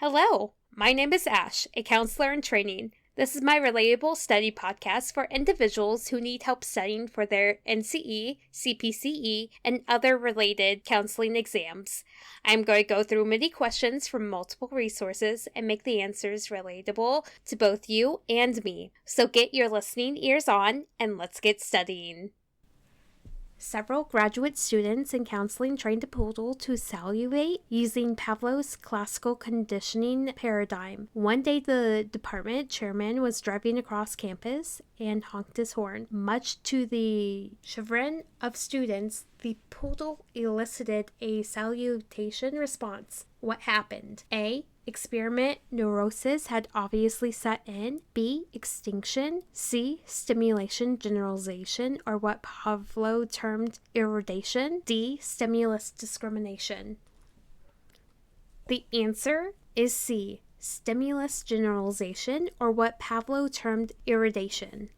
Hello, my name is Ash, a counselor in training. This is my Relatable study podcast for individuals who need help studying for their NCE, CPCE, and other related counseling exams. I'm going to go through many questions from multiple resources and make the answers relatable to both you and me. So get your listening ears on and let's get studying. Several graduate students in counseling trained a poodle to salivate using Pavlov's classical conditioning paradigm. One day, the department chairman was driving across campus and honked his horn. Much to the chagrin of students, the poodle elicited a salutation response. What happened? A. Experiment neurosis had obviously set in. B. Extinction. C. Stimulation generalization, or what Pavlov termed irradiation. D. Stimulus discrimination. The answer is C. Stimulus generalization, or what Pavlov termed irradiation.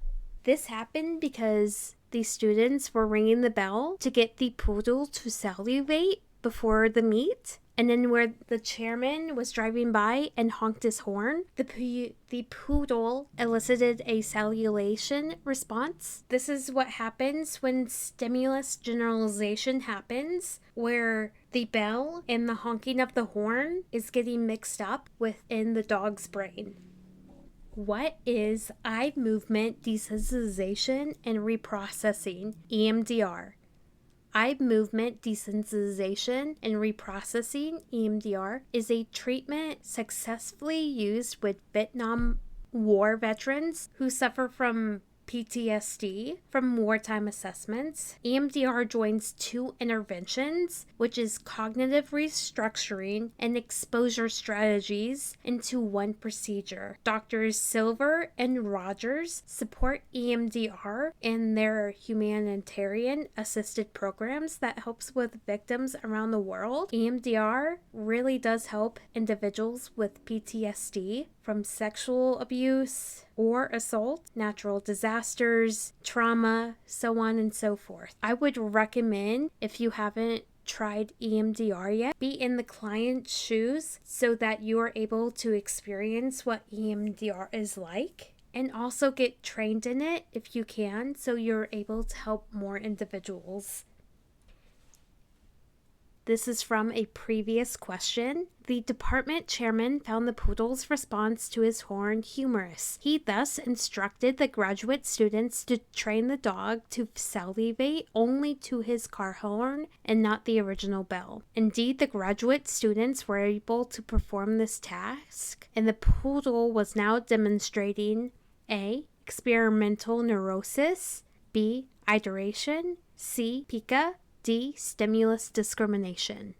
This happened because the students were ringing the bell to get the poodle to salivate before the meet. And then where the chairman was driving by and honked his horn, the poodle elicited a salutation response. This is what happens when stimulus generalization happens, where the bell and the honking of the horn is getting mixed up within the dog's brain. What is eye movement desensitization and reprocessing, EMDR? Eye movement desensitization and reprocessing, EMDR, is a treatment successfully used with Vietnam War veterans who suffer from PTSD from wartime assessments. EMDR joins two interventions, which is cognitive restructuring and exposure strategies, into one procedure. Doctors Silver and Rogers support EMDR in their humanitarian assisted programs that helps with victims around the world. EMDR really does help individuals with PTSD from sexual abuse or assault, natural disasters, trauma, so on and so forth. I would recommend, if you haven't tried EMDR yet, be in the client's shoes so that you are able to experience what EMDR is like, and also get trained in it if you can, so you're able to help more individuals. This is from a previous question. The department chairman found the poodle's response to his horn humorous. He thus instructed the graduate students to train the dog to salivate only to his car horn and not the original bell. Indeed, the graduate students were able to perform this task, and the poodle was now demonstrating A. Experimental neurosis, B. Iteration, C. Pica, D. Stimulus discrimination.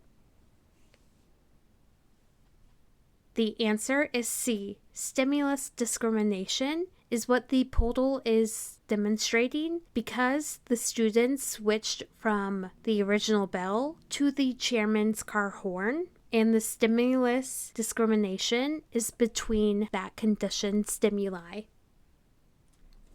The answer is C. Stimulus discrimination is what the poodle is demonstrating because the students switched from the original bell to the chairman's car horn, and the stimulus discrimination is between that conditioned stimuli.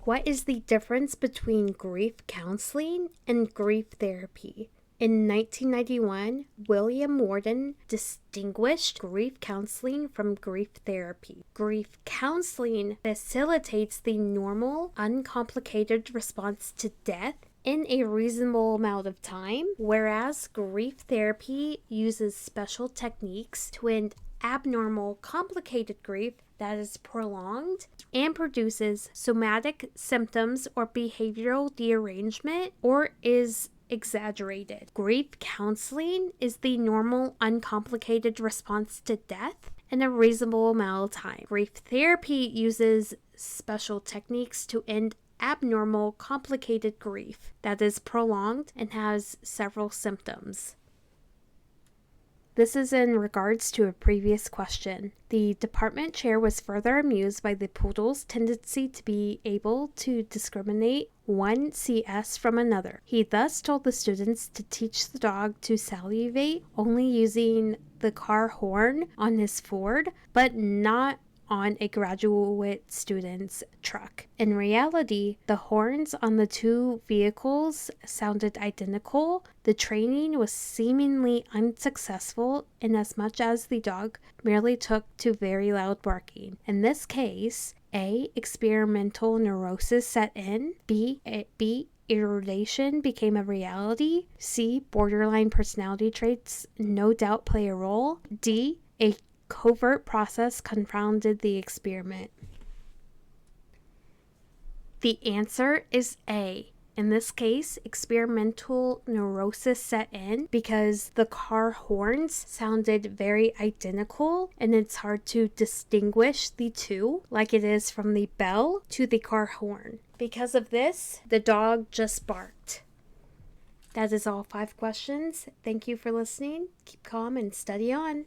What is the difference between grief counseling and grief therapy? In 1991, William Worden distinguished grief counseling from grief therapy. Grief counseling facilitates the normal, uncomplicated response to death in a reasonable amount of time, whereas grief therapy uses special techniques to end abnormal, complicated grief that is prolonged and produces somatic symptoms or behavioral derangement or is exaggerated. Grief counseling is the normal, uncomplicated response to death in a reasonable amount of time. Grief therapy uses special techniques to end abnormal, complicated grief that is prolonged and has several symptoms. This is in regards to a previous question. The department chair was further amused by the poodle's tendency to be able to discriminate one CS from another. He thus told the students to teach the dog to salivate only using the car horn on his Ford, but not on a graduate student's truck. In reality, the horns on the two vehicles sounded identical. The training was seemingly unsuccessful in as much as the dog merely took to very loud barking. In this case, A. Experimental neurosis set in. B. Irritation became a reality. C. Borderline personality traits no doubt play a role. D. A covert process confounded the experiment. The answer is A. In this case, experimental neurosis set in because the car horns sounded very identical and it's hard to distinguish the two, like it is from the bell to the car horn. Because of this, the dog just barked. That is all 5 questions. Thank you for listening. Keep calm and study on.